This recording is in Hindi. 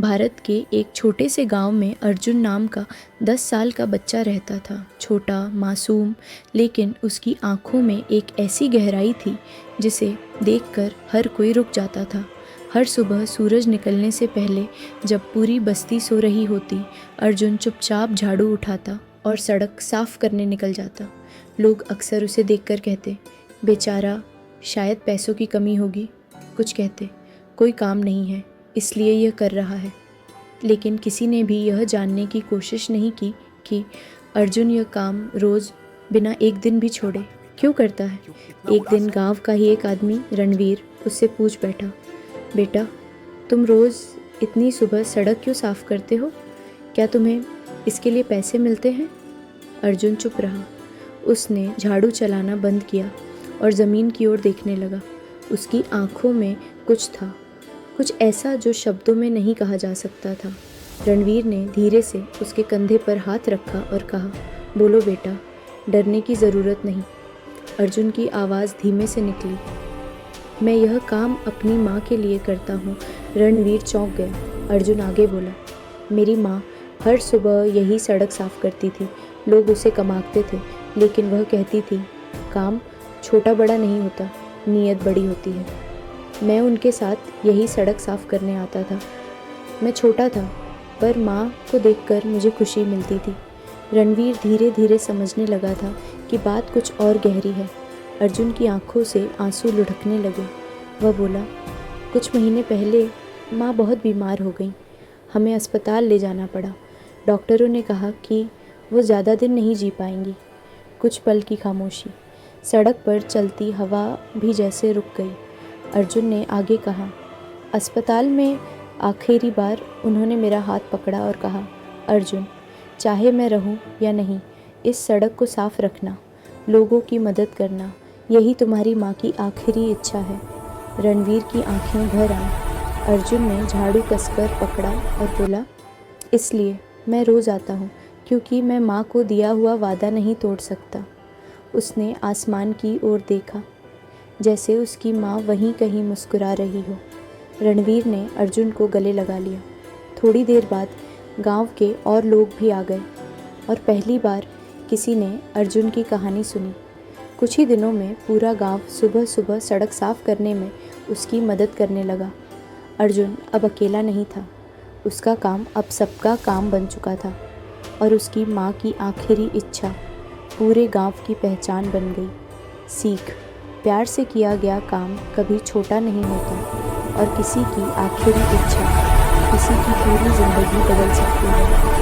भारत के एक छोटे से गांव में अर्जुन नाम का 10 साल का बच्चा रहता था। छोटा, मासूम, लेकिन उसकी आंखों में एक ऐसी गहराई थी जिसे देखकर हर कोई रुक जाता था। हर सुबह सूरज निकलने से पहले जब पूरी बस्ती सो रही होती, अर्जुन चुपचाप झाड़ू उठाता और सड़क साफ करने निकल जाता। लोग अक्सर उसे देखकर कहते, बेचारा, शायद पैसों की कमी होगी। कुछ कहते, कोई काम नहीं है इसलिए यह कर रहा है। लेकिन किसी ने भी यह जानने की कोशिश नहीं की कि अर्जुन यह काम रोज़ बिना एक दिन भी छोड़े क्यों करता है। एक दिन गांव का ही एक आदमी रणवीर उससे पूछ बैठा, बेटा, तुम रोज़ इतनी सुबह सड़क क्यों साफ़ करते हो? क्या तुम्हें इसके लिए पैसे मिलते हैं? अर्जुन चुप रहा। उसने झाड़ू चलाना बंद किया और ज़मीन की ओर देखने लगा। उसकी आंखों में कुछ था, कुछ ऐसा जो शब्दों में नहीं कहा जा सकता था। रणवीर ने धीरे से उसके कंधे पर हाथ रखा और कहा, बोलो बेटा, डरने की ज़रूरत नहीं। अर्जुन की आवाज़ धीमे से निकली, मैं यह काम अपनी माँ के लिए करता हूँ। रणवीर चौंक गया। अर्जुन आगे बोला, मेरी माँ हर सुबह यही सड़क साफ़ करती थी। लोग उसे कमाते थे, लेकिन वह कहती थी, काम छोटा बड़ा नहीं होता, नीयत बड़ी होती है। मैं उनके साथ यही सड़क साफ़ करने आता था। मैं छोटा था, पर माँ को देखकर मुझे खुशी मिलती थी। रणवीर धीरे धीरे समझने लगा था कि बात कुछ और गहरी है। अर्जुन की आंखों से आंसू लुढ़कने लगे। वह बोला, कुछ महीने पहले माँ बहुत बीमार हो गई। हमें अस्पताल ले जाना पड़ा। डॉक्टरों ने कहा कि वो ज़्यादा दिन नहीं जी पाएंगी। कुछ पल की खामोशी। सड़क पर चलती हवा भी जैसे रुक गई। अर्जुन ने आगे कहा, अस्पताल में आखिरी बार उन्होंने मेरा हाथ पकड़ा और कहा, अर्जुन, चाहे मैं रहूं या नहीं, इस सड़क को साफ रखना, लोगों की मदद करना, यही तुम्हारी माँ की आखिरी इच्छा है। रणवीर की आंखें भर आईं। अर्जुन ने झाड़ू कसकर पकड़ा और बोला, इसलिए मैं रोज़ आता हूँ, क्योंकि मैं माँ को दिया हुआ वादा नहीं तोड़ सकता। उसने आसमान की ओर देखा, जैसे उसकी माँ वहीं कहीं मुस्कुरा रही हो। रणवीर ने अर्जुन को गले लगा लिया। थोड़ी देर बाद गांव के और लोग भी आ गए और पहली बार किसी ने अर्जुन की कहानी सुनी। कुछ ही दिनों में पूरा गांव सुबह सुबह सड़क साफ करने में उसकी मदद करने लगा। अर्जुन अब अकेला नहीं था। उसका काम अब सबका काम बन चुका था और उसकी माँ की आखिरी इच्छा पूरे गांव की पहचान बन गई। सीख, प्यार से किया गया काम कभी छोटा नहीं होता और किसी की आखिरी इच्छा किसी की पूरी ज़िंदगी बदल सकती है।